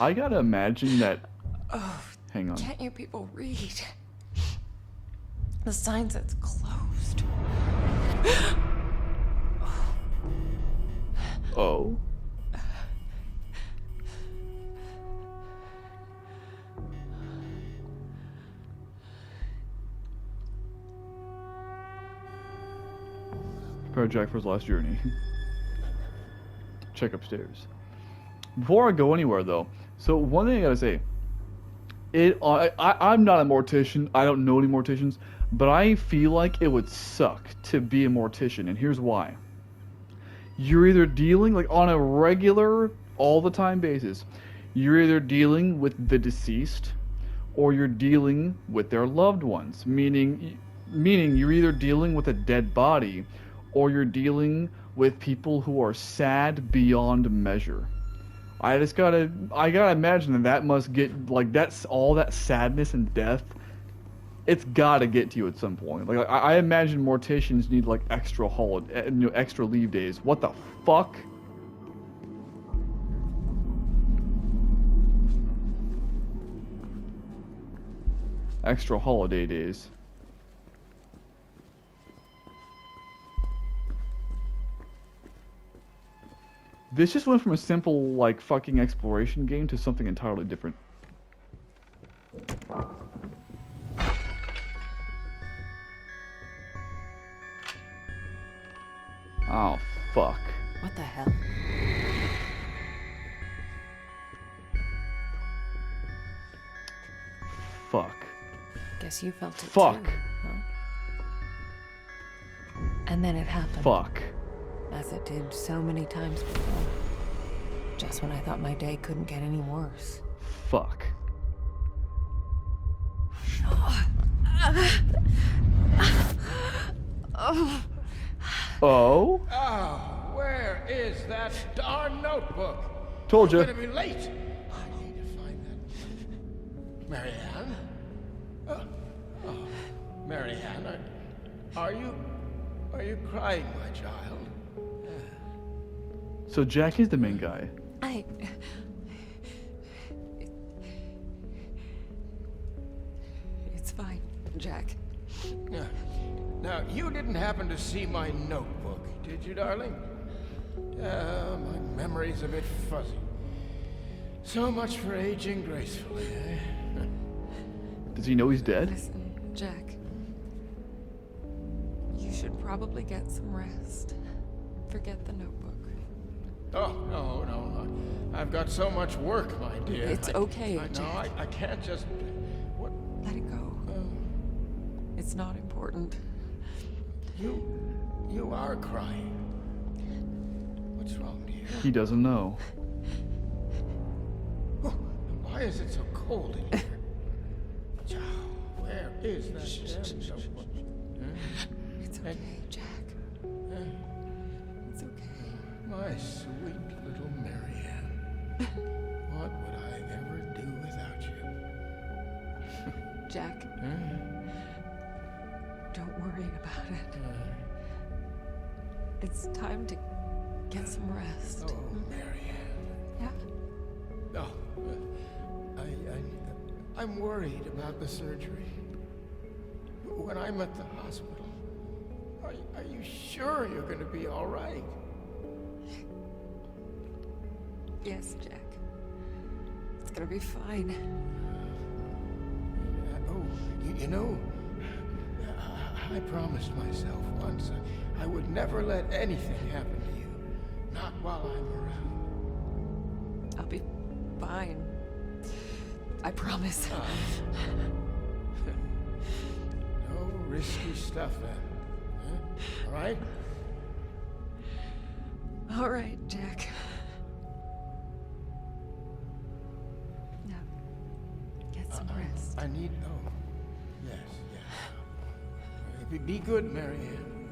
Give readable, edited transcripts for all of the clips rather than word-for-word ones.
I gotta imagine that. Oh, Hang on. can't you people read? The sign says closed. Oh. Prepare Jack for his last journey. Check upstairs. Before I go anywhere, though, so one thing I gotta say, I'm not a mortician. I don't know any morticians, but I feel like it would suck to be a mortician, and here's why. You're either dealing like on a regular, all the time basis. You're either dealing with the deceased, or you're dealing with their loved ones. Meaning you're either dealing with a dead body, or you're dealing with people who are sad beyond measure. I gotta imagine that must get like that's all that sadness and death. It's gotta get to you at some point. Like I imagine morticians need like extra holiday, extra leave days. What the fuck? Extra holiday days. This just went from a simple, like, fucking exploration game to something entirely different. Oh, fuck. What the hell? Fuck. Guess you felt it Fuck. too, huh? And then it happened. Fuck. As it did so many times before. Just when I thought my day couldn't get any worse. Fuck. Oh. Oh? Oh, where is that darn notebook? Told ya. I'm gonna be late. I need to find that. Marianne? Oh, Marianne, are you crying, my child? So Jack is the main guy. It's fine, Jack. Now, you didn't happen to see my notebook, did you, darling? My memory's a bit fuzzy. So much for aging gracefully, eh? Does he know he's dead? Listen, Jack. You should probably get some rest. Forget the notebook. Oh, no. I've got so much work, my dear. It's okay, Jack. I can't just... What? Let it go. It's not important. You are crying. What's wrong, dear? He doesn't know. Oh, why is it so cold in here? Where is that damn notebook? It's okay, Jack. It's okay. My sweet little Marianne. What would I ever do without you? Jack. Don't worry about it. It's time to get some rest. Oh, Marianne. Yeah? Oh, I'm worried about the surgery. When I'm at the hospital, are you sure you're going to be all right? Yes, Jack. It's gonna be fine. You know, I promised myself once I would never let anything happen to you. Not while I'm around. I'll be fine. I promise. No risky stuff then. Huh? All right? All right, Jack. Now, get some rest. I need... Oh, yes. Be good, Marianne.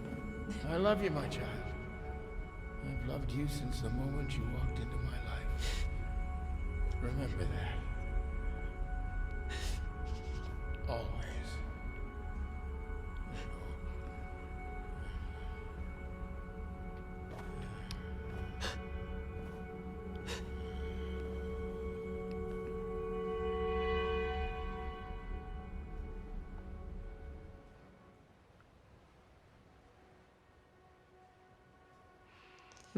I love you, my child. I've loved you since the moment you walked into my life. Remember that. Always.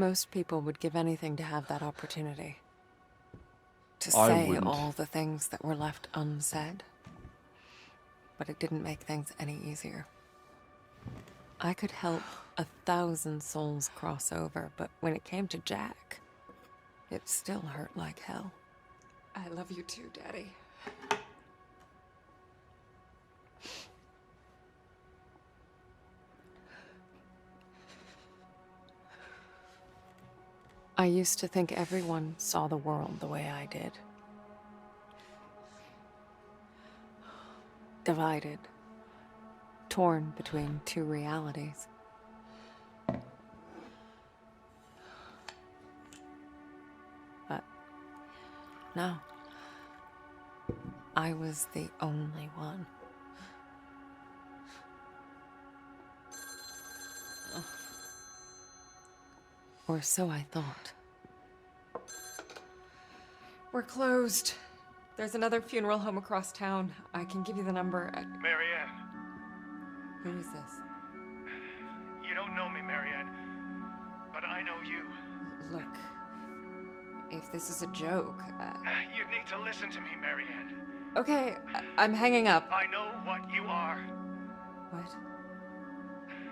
Most people would give anything to have that opportunity. To I say wouldn't. all the things that were left unsaid. But it didn't make things any easier. I could help 1,000 souls cross over, but when it came to Jack, it still hurt like hell. I love you too, Daddy. I used to think everyone saw the world the way I did. Divided. Torn between two realities. But no. I was the only one. Or so I thought. We're closed. There's another funeral home across town. I can give you the number. Marianne, Who is this? you don't know me, Marianne, but I know you. Look, if this is a joke... You need to listen to me, Marianne. Okay, I'm hanging up. I know what you are. What?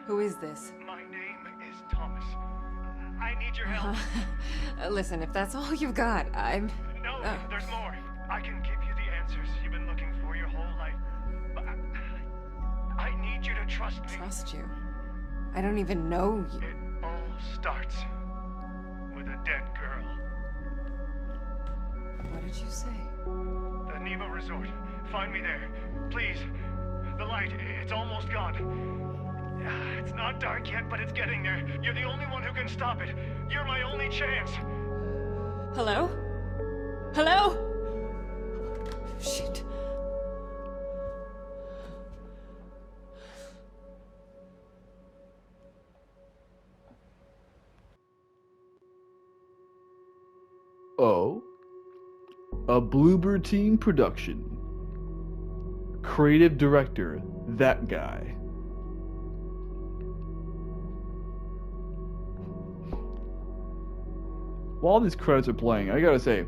Who is this? My name is Thomas. I need your help. Listen, if that's all you've got, I'm... No, there's more. I can give you the answers you've been looking for your whole life. But I need you to trust me. Trust you. I don't even know you. It all starts with a dead girl. What did you say? The Niwa resort. Find me there. Please. The light, it's almost gone. It's not dark yet, but it's getting there. You're the only one who can stop it. You're my only chance. Hello? Hello? Shit. Oh. A Bluebird Team production. Creative director, that guy. While these credits are playing, I gotta say,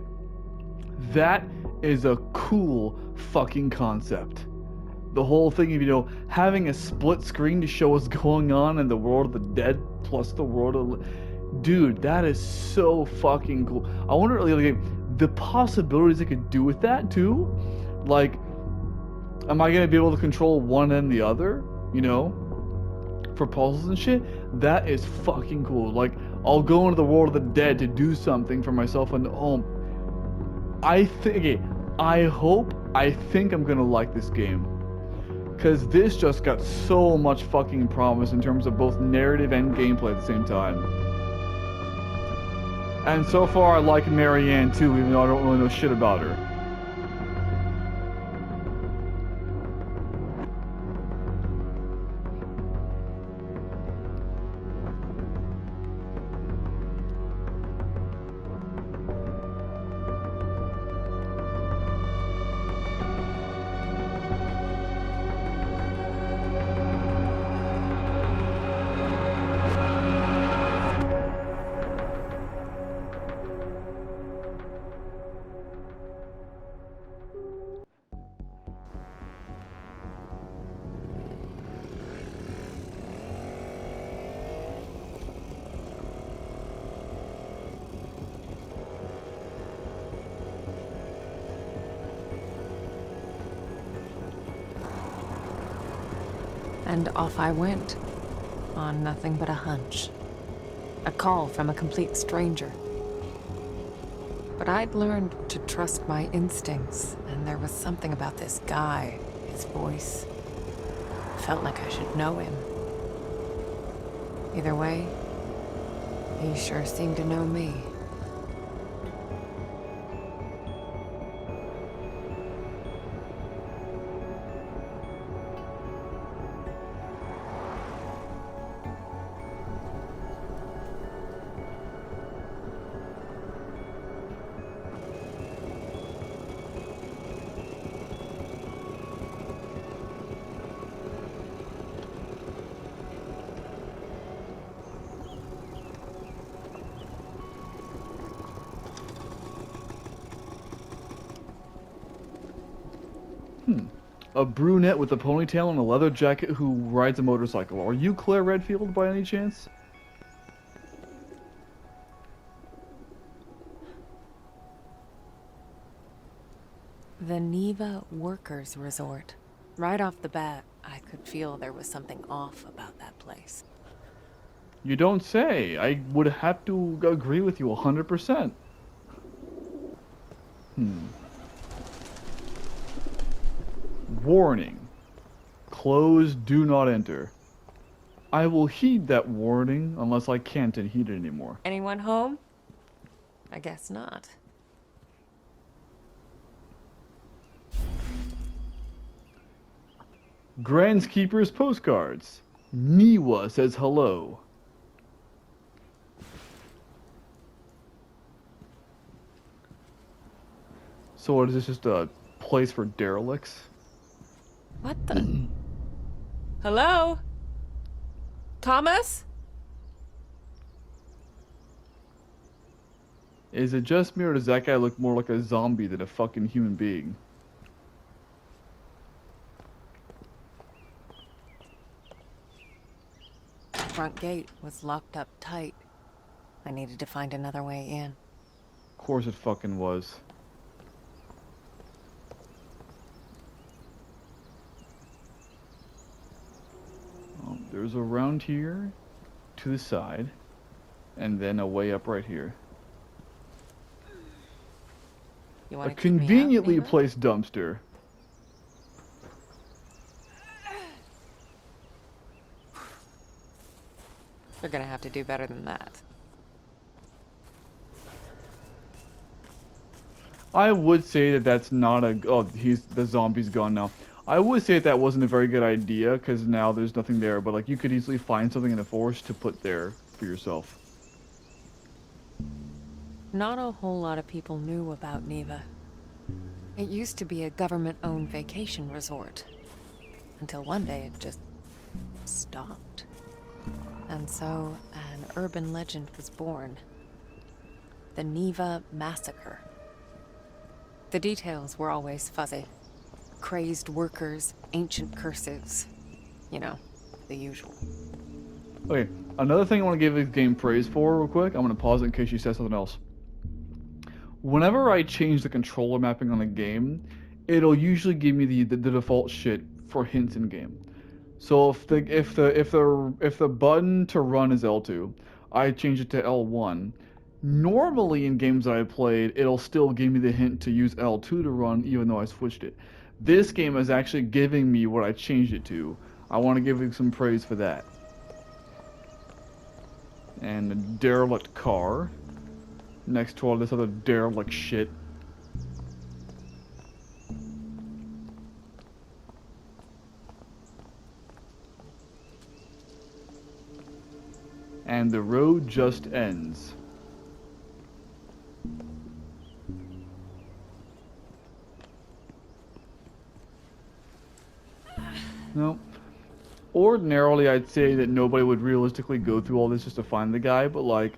that is a cool fucking concept. The whole thing of, having a split screen to show what's going on in the world of the dead plus the world of... Dude, that is so fucking cool. I wonder, like, the possibilities they could do with that, too? Like, am I gonna be able to control one and the other? For puzzles and shit? That is fucking cool. Like, I'll go into the world of the dead to do something for myself, and I think I'm gonna like this game. Because this just got so much fucking promise in terms of both narrative and gameplay at the same time. And so far I like Marianne too, even though I don't really know shit about her. And off I went, on nothing but a hunch. A call from a complete stranger. But I'd learned to trust my instincts, and there was something about this guy, his voice. Felt like I should know him. Either way, he sure seemed to know me. A brunette with a ponytail and a leather jacket who rides a motorcycle. Are you Claire Redfield by any chance? The Niwa Workers Resort. Right off the bat, I could feel there was something off about that place. You don't say. I would have to agree with you 100%. Warning. Closed, do not enter. I will heed that warning unless I can't heed it anymore. Anyone home? I guess not. Groundskeeper's postcards. Niwa says hello. So what is this, just a place for derelicts? What the? Hello? Thomas? Is it just me or does that guy look more like a zombie than a fucking human being? The front gate was locked up tight. I needed to find another way in. Of course it fucking was. There's a round here to the side, and then a way up right here. You A want to keep me out, conveniently Niwa? placed dumpster. You're gonna have to do better than that. I would say that that's not a... Oh, the zombie's gone now. I would say that wasn't a very good idea, because now there's nothing there, but like you could easily find something in the forest to put there for yourself. Not a whole lot of people knew about Niwa. It used to be a government-owned vacation resort. Until one day it just stopped. And so an urban legend was born. The Niwa Massacre. The details were always fuzzy. Crazed workers, ancient curses. You know, the usual. Okay, another thing I want to give this game praise for real quick. I'm going to pause it in case you said something else. Whenever I change the controller mapping on a game, it'll usually give me the default shit for hints in game. So if the button to run is L2, I change it to L1. Normally in games that I played, it'll still give me the hint to use L2 to run even though I switched it. This game is actually giving me what I changed it to. I want to give it some praise for that. And a derelict car next to all this other derelict shit. And the road just ends. No. Ordinarily, I'd say that nobody would realistically go through all this just to find the guy, but like,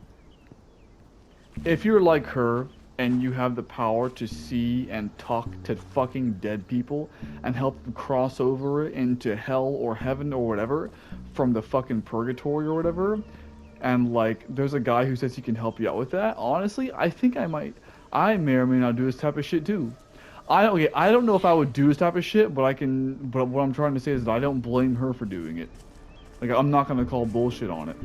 if you're like her and you have the power to see and talk to fucking dead people and help them cross over into hell or heaven or whatever from the fucking purgatory or whatever, and like, there's a guy who says he can help you out with that, honestly, I think I may or may not do this type of shit too. I don't know if I would do this type of shit, but but what I'm trying to say is that I don't blame her for doing it. Like, I'm not gonna call bullshit on it.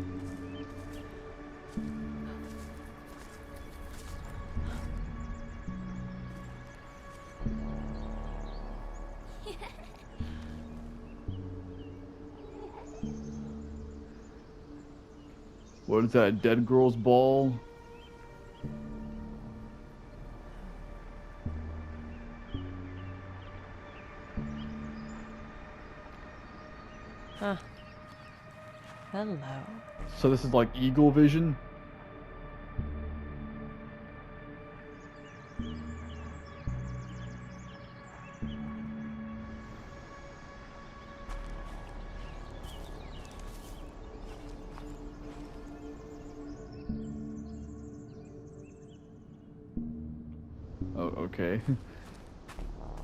What is that, dead girl's ball? Huh. Hello. So this is like eagle vision? Oh, okay.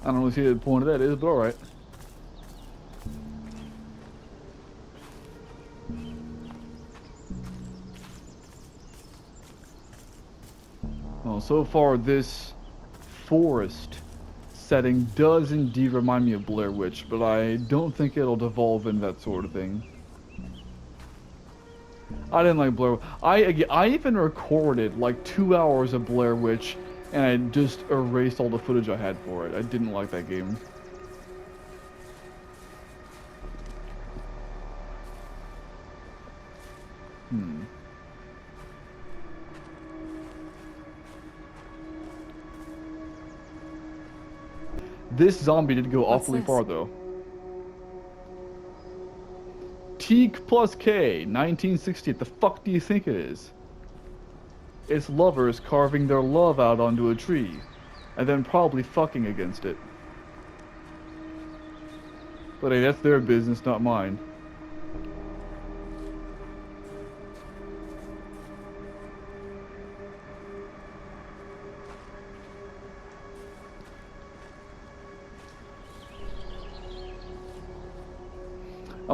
I don't really see the point of that is, but alright. Well, so far this forest setting does indeed remind me of Blair Witch, but I don't think it'll devolve into that sort of thing. I didn't like Blair. I even recorded like 2 hours of Blair Witch, and I just erased all the footage I had for it. I didn't like that game. This zombie did go What's awfully this? far, though. Teak plus K, 1960. What the fuck do you think it is? It's lovers carving their love out onto a tree, and then probably fucking against it. But hey, that's their business, not mine.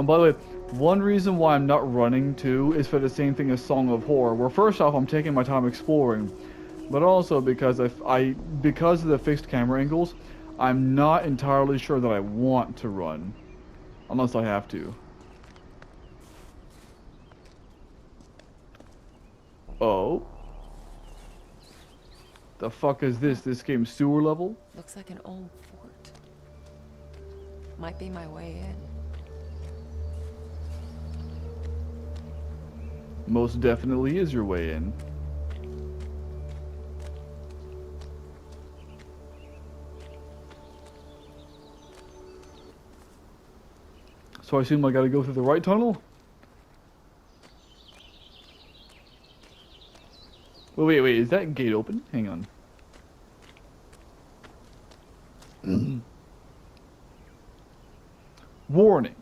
By the way, one reason why I'm not running too is for the same thing as Song of Horror, where first off I'm taking my time exploring, but also because because of the fixed camera angles, I'm not entirely sure that I want to run, unless I have to. Oh? The fuck is this? This game's sewer level? Looks like an old fort. Might be my way in. Most definitely is your way in. So I assume I gotta go through the right tunnel? Wait, is that gate open? Hang on. Warning.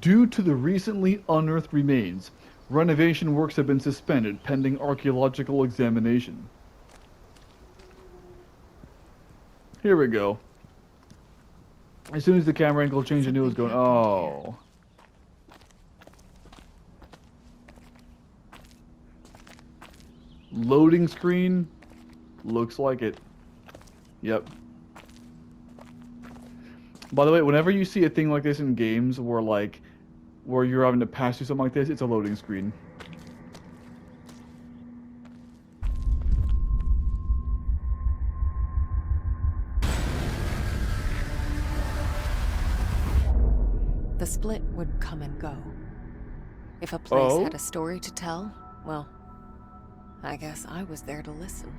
Due to the recently unearthed remains, renovation works have been suspended pending archaeological examination. Here we go. As soon as the camera angle changed, I knew it was going, oh. Loading screen? Looks like it. Yep. By the way, whenever you see a thing like this in games where you're having to pass through something like this, it's a loading screen. The split would come and go. If a place Oh? had a story to tell, well, I guess I was there to listen.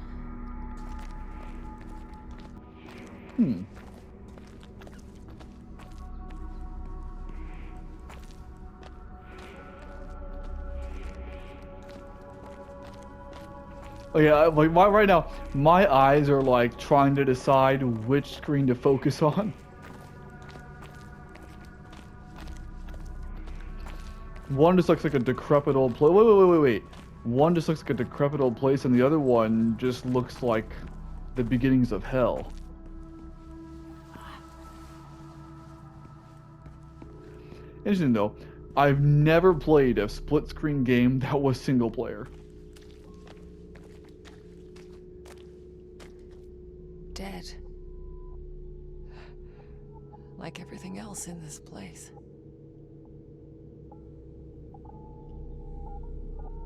Oh yeah, right now, my eyes are like trying to decide which screen to focus on. One just looks like a decrepit old place. Wait. One just looks like a decrepit old place, and the other one just looks like the beginnings of hell. Interesting though, I've never played a split-screen game that was single-player. Dead. Like everything else in this place.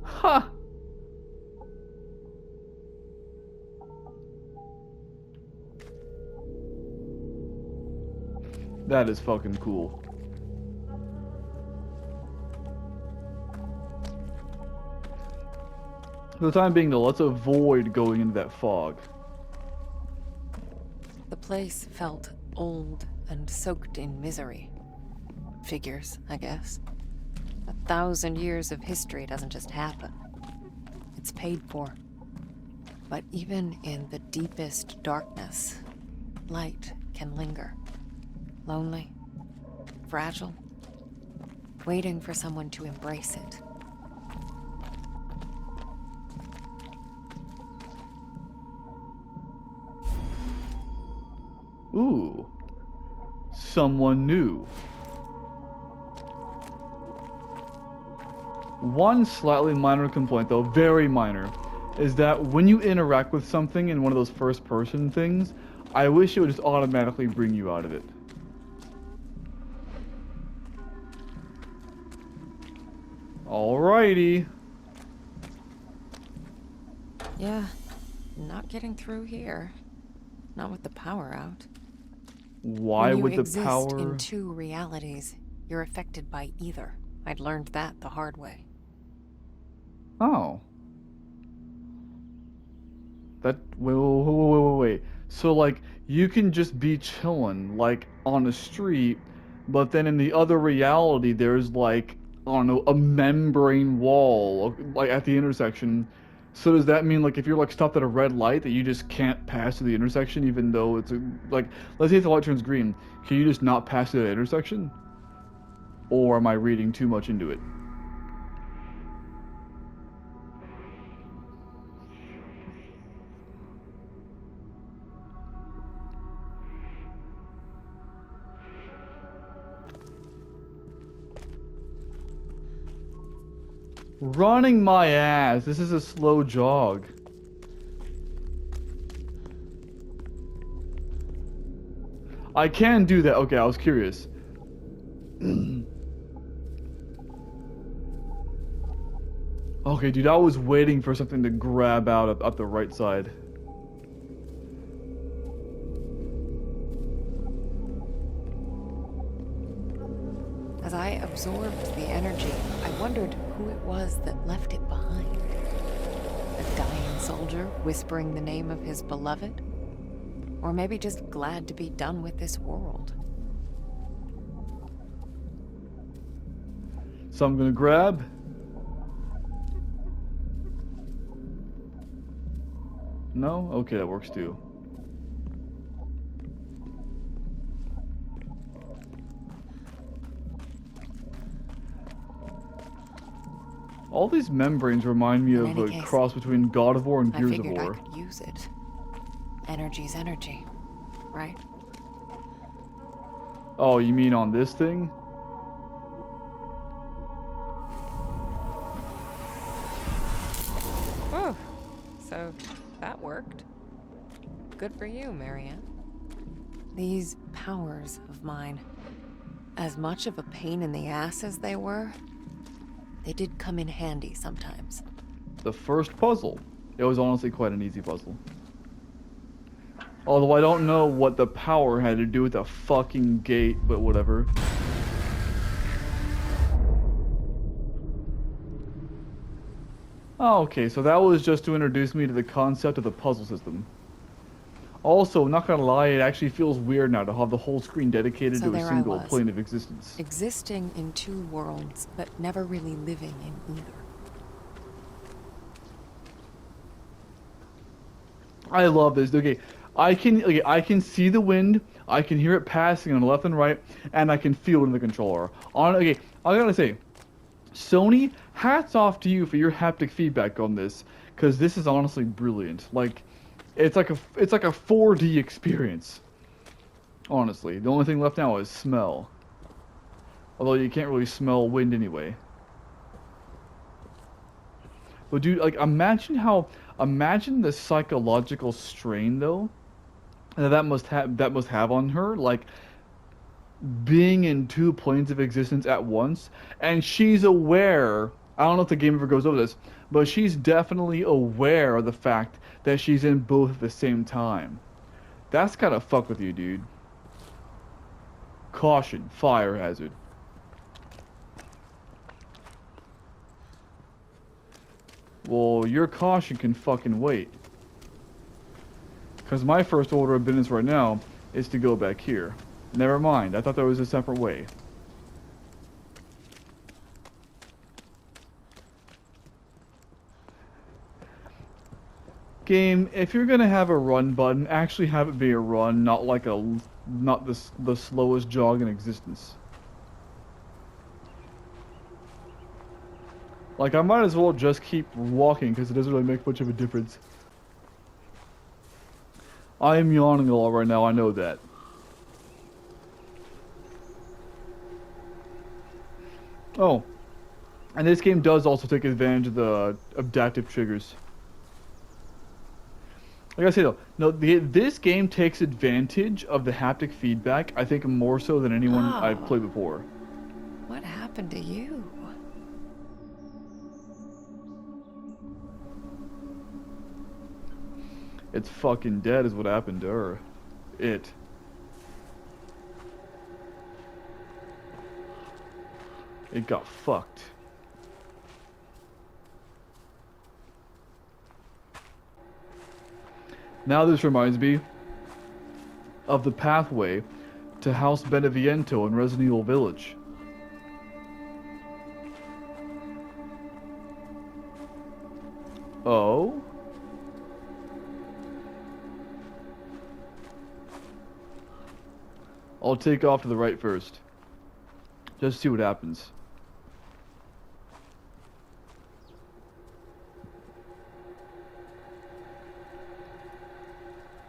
Ha! That is fucking cool. For the time being though, let's avoid going into that fog. The place felt old and soaked in misery. Figures, I guess. 1,000 years of history doesn't just happen. It's paid for. But even in the deepest darkness, light can linger. Lonely, fragile, waiting for someone to embrace it. Ooh. Someone new. One slightly minor complaint, though, very minor, is that when you interact with something in one of those first-person things, I wish it would just automatically bring you out of it. Alrighty. Yeah, not getting through here. Not with the power out. Why when would you the exist power... in two realities, you're affected by either. I'd learned that the hard way. Oh. Wait. So, like, you can just be chilling, like, on the street, but then in the other reality, there's, like, I don't know, a membrane wall, like, at the intersection. So does that mean, like, if you're, like, stopped at a red light, that you just can't pass to the intersection, even though it's, like, let's say if the light turns green, can you just not pass to the intersection? Or am I reading too much into it? Running my ass. This is a slow jog. I can do that. Okay, I was curious. Okay, dude, I was waiting for something to grab out up the right side. As I absorbed the energy, I wondered who it was that left it behind. A dying soldier whispering the name of his beloved? Or maybe just glad to be done with this world. So I'm gonna grab. No? Okay, that works too. All these membranes remind me of a cross between God of War and Gears of War. I figured I could use it. Energy's energy, right? Oh, you mean on this thing? Oh, so that worked. Good for you, Marianne. These powers of mine, as much of a pain in the ass as they were, they did come in handy sometimes. The first puzzle. It was honestly quite an easy puzzle. Although I don't know what the power had to do with the fucking gate, but whatever. Oh, okay, so that was just to introduce me to the concept of the puzzle system. Also, not gonna lie, it actually feels weird now to have the whole screen dedicated to a single plane of existence. Existing in two worlds, but never really living in either. I love this. Okay, I can see the wind, I can hear it passing on the left and right, and I can feel it in the controller. Okay, I gotta say, Sony, hats off to you for your haptic feedback on this, because this is honestly brilliant. Like, it's like a 4D experience. Honestly, the only thing left now is smell. Although you can't really smell wind anyway. But dude, like, imagine the psychological strain though that must have on her, like being in two planes of existence at once, and she's aware. I don't know if the game ever goes over this, but she's definitely aware of the fact that she's in both at the same time. That's gotta fuck with you, dude. Caution, fire hazard. Well, your caution can fucking wait. Because my first order of business right now is to go back here. Never mind, I thought there was a separate way. Game, if you're gonna have a run button, actually have it be a run, not the slowest jog in existence. Like, I might as well just keep walking, because it doesn't really make much of a difference. I am yawning a lot right now, I know that. Oh, and this game does also take advantage of the adaptive triggers. Like I say though, no, this game takes advantage of the haptic feedback, I think more so than anyone I've Oh. played before. What happened to you? It's fucking dead is what happened to her. It. It got fucked. Now this reminds me of the pathway to House Beneviento in Resident Evil Village. Oh? I'll take off to the right first. Just see what happens.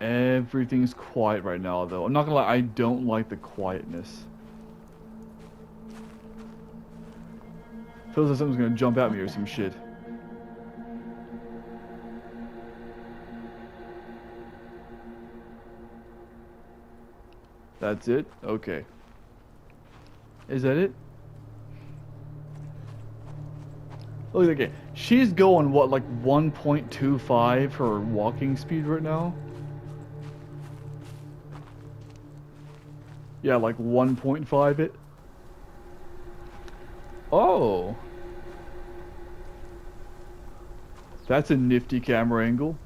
Everything's quiet right now, though. I'm not gonna lie, I don't like the quietness. Feels like something's gonna jump at me or some shit. That's it? Okay. Is that it? Look at that game. She's going, what, like 1.25 her walking speed right now? Yeah, like 1.5 it. Oh. That's a nifty camera angle.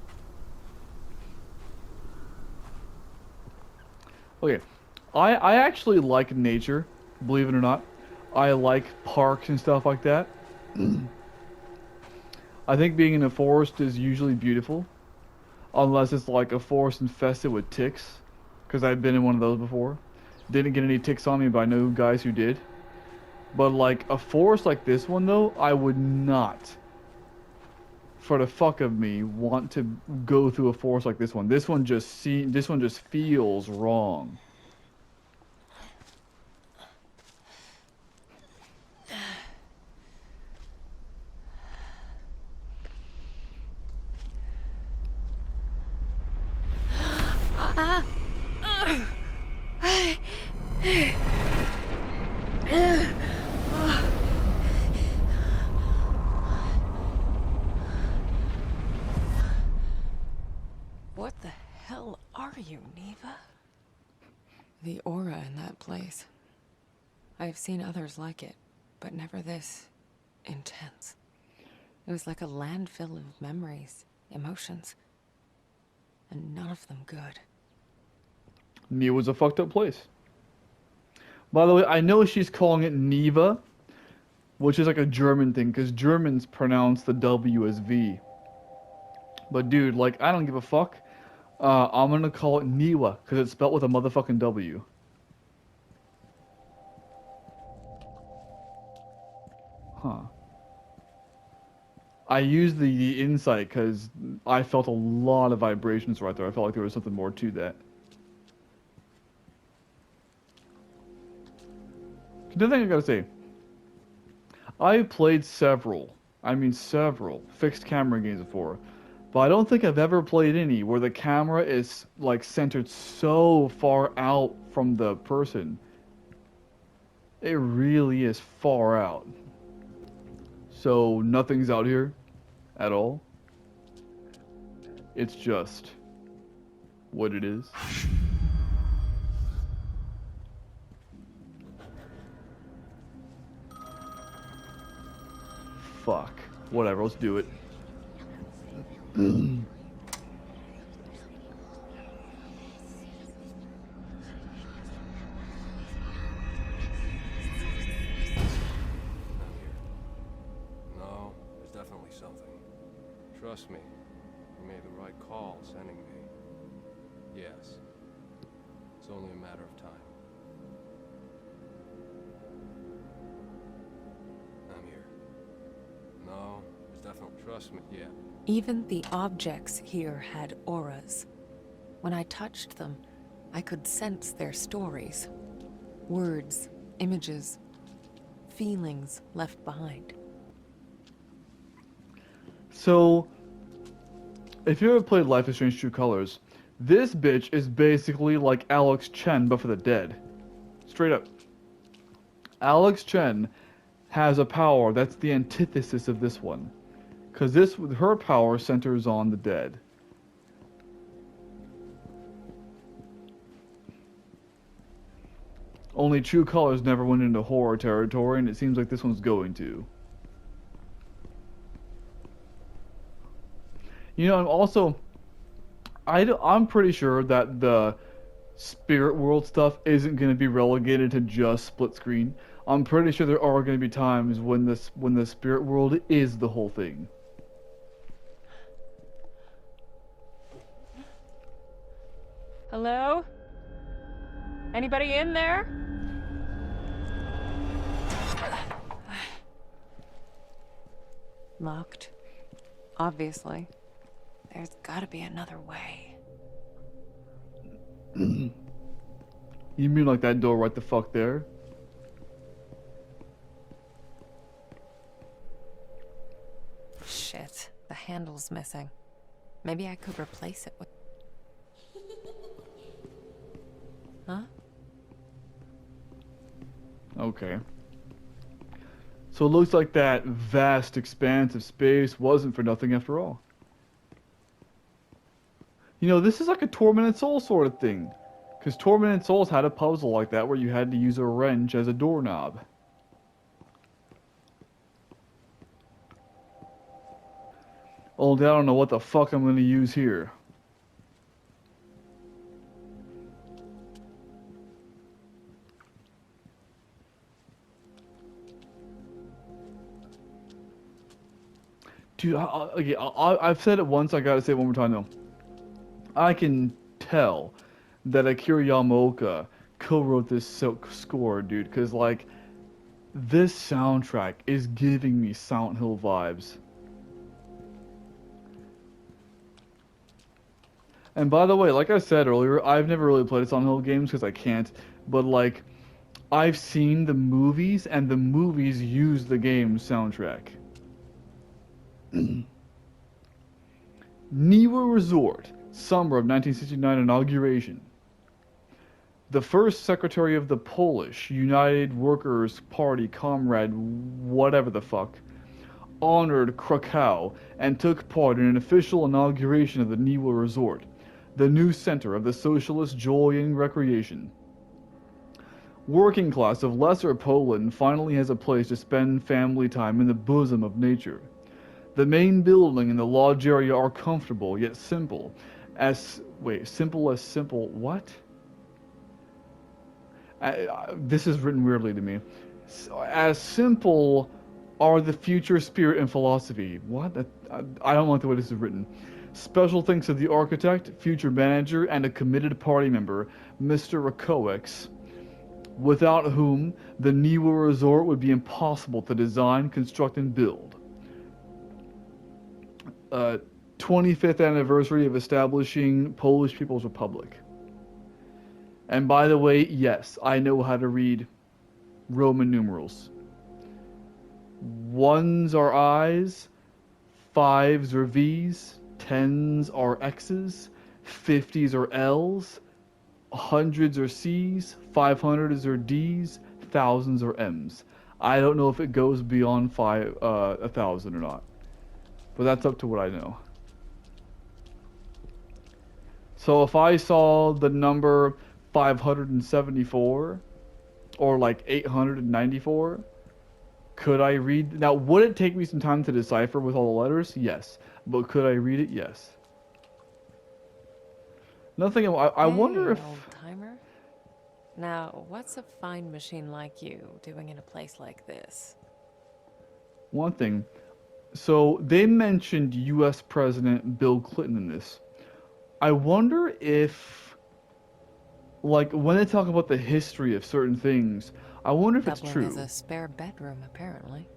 Okay. I actually like nature, believe it or not. I like parks and stuff like that. I think being in a forest is usually beautiful. Unless it's like a forest infested with ticks. Because I've been in one of those before. Didn't get any ticks on me, but I know guys who did. But like a forest like this one though, I would not, for the fuck of me, want to go through a forest like this one. This one just feels wrong. What the hell are you, Niwa? The aura in that place. I've seen others like it, but never this intense. It was like a landfill of memories, emotions, and none of them good. Niwa's a fucked up place. By the way, I know she's calling it Niwa, which is like a German thing, because Germans pronounce the W as V. But dude, like, I don't give a fuck. I'm gonna call it Niwa, because it's spelled with a motherfucking W. Huh. I used the insight because I felt a lot of vibrations right there. I felt like there was something more to that. Another thing I gotta say. I've played several fixed camera games before. But I don't think I've ever played any where the camera is like centered so far out from the person. It really is far out. So nothing's out here at all. It's just what it is. Fuck. Whatever, let's do it. No, there's definitely something. Trust me, you made the right call sending me. Yes, it's only a matter of time. I'm here. No, there's definitely, trust me, yeah. Even the objects here had auras. When I touched them, I could sense their stories. Words, images, feelings left behind. So, if you ever played Life is Strange True Colors, this bitch is basically like Alex Chen, but for the dead. Straight up. Alex Chen has a power that's the antithesis of this one. Because her power centers on the dead. Only True Colors never went into horror territory, and it seems like this one's going to. You know, I'm pretty sure that the spirit world stuff isn't going to be relegated to just split screen. I'm pretty sure there are going to be times when the spirit world is the whole thing. Hello? Anybody in there? Locked. Obviously. There's gotta be another way. You mean like that door right the fuck there? Shit, the handle's missing. Maybe I could replace it with... Huh? Okay. So it looks like that vast expanse of space wasn't for nothing after all. You know, this is like a Tormented Soul sort of thing. Because Tormented Souls had a puzzle like that where you had to use a wrench as a doorknob. Only I don't know what the fuck I'm going to use here. Dude, I've said it once, I gotta say it one more time though. I can tell that Akira Yamaoka co-wrote this score, dude, because, like, this soundtrack is giving me Silent Hill vibes. And by the way, like I said earlier, I've never really played Silent Hill games because I can't, but, like, I've seen the movies, and the movies use the game's soundtrack. Niwa Resort, summer of 1969 inauguration. The first secretary of the Polish United Workers' Party, comrade whatever the fuck, honored Krakow and took part in an official inauguration of the Niwa Resort, the new center of the socialist joy and recreation. Working class of lesser Poland finally has a place to spend family time in the bosom of nature. The main building and the lodge area are comfortable, yet simple. Simple, what? This is written weirdly to me. As simple are the future spirit and philosophy. What? I don't like the way this is written. Special thanks to the architect, future manager, and a committed party member, Mr. Rakowicz, without whom the Niwa Resort would be impossible to design, construct, and build. 25th anniversary of establishing Polish People's Republic. And by the way, yes, I know how to read Roman numerals. 1s are I's, 5s are V's, 10s are X's, 50s are L's, 100s are C's, 500s are D's, 1000s are M's. I don't know if it goes beyond 1,000 or not. But that's up to what I know. So if I saw the number 574 or like 894, could I read? Now, would it take me some time to decipher with all the letters? Yes. But could I read it? Yes. Nothing. I wonder if... Old-timer. Now, what's a fine machine like you doing in a place like this? One thing. So they mentioned U.S. President Bill Clinton in this. I wonder if, like, when they talk about the history of certain things, I wonder if it's true. Has a spare bedroom, apparently.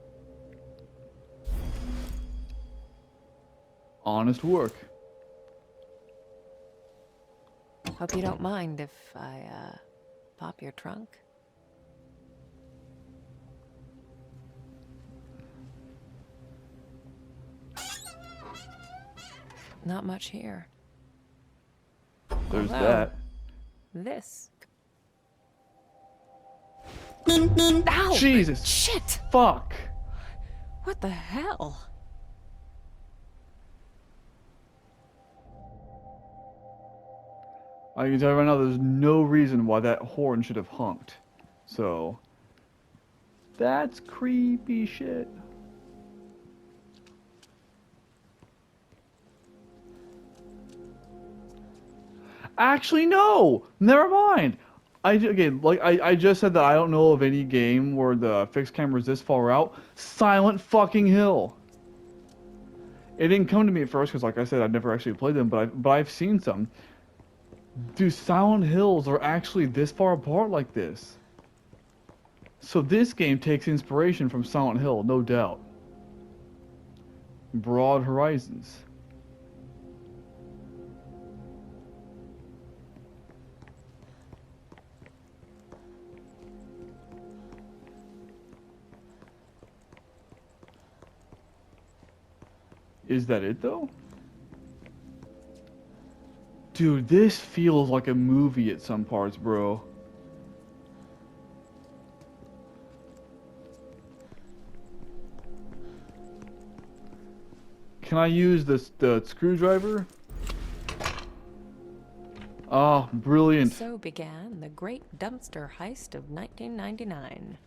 Honest work. Hope you don't mind if I, pop your trunk? Not much here. There's Although, that. This. Ow! Jesus. Shit! Fuck. What the hell? I can tell you right now, there's no reason why that horn should have honked. So, that's creepy shit. Actually, no! Never mind! I just said that I don't know of any game where the fixed camera is this far out. Silent fucking Hill! It didn't come to me at first because, like I said, I'd never actually played them, but I've seen some. Dude, Silent Hills are actually this far apart like this. So this game takes inspiration from Silent Hill, no doubt. Broad Horizons. Is that it though? Dude, this feels like a movie at some parts, bro. Can I use the screwdriver? Oh, brilliant. So began the great dumpster heist of 1999.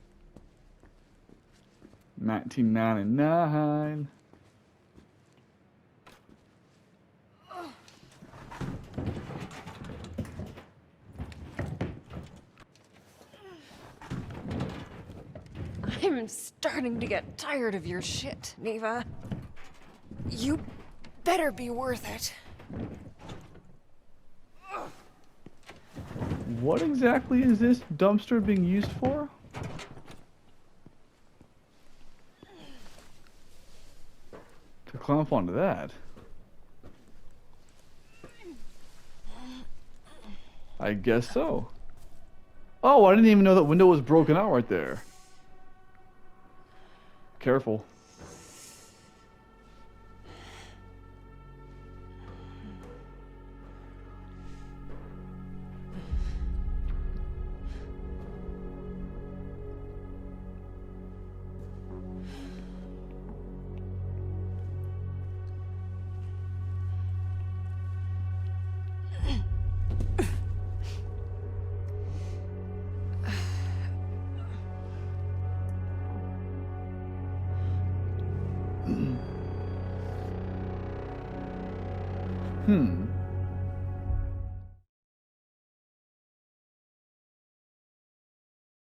1999. I'm starting to get tired of your shit, Niwa. You better be worth it. What exactly is this dumpster being used for? To climb up onto that. I guess so. Oh, I didn't even know that window was broken out right there. Careful. Hmm.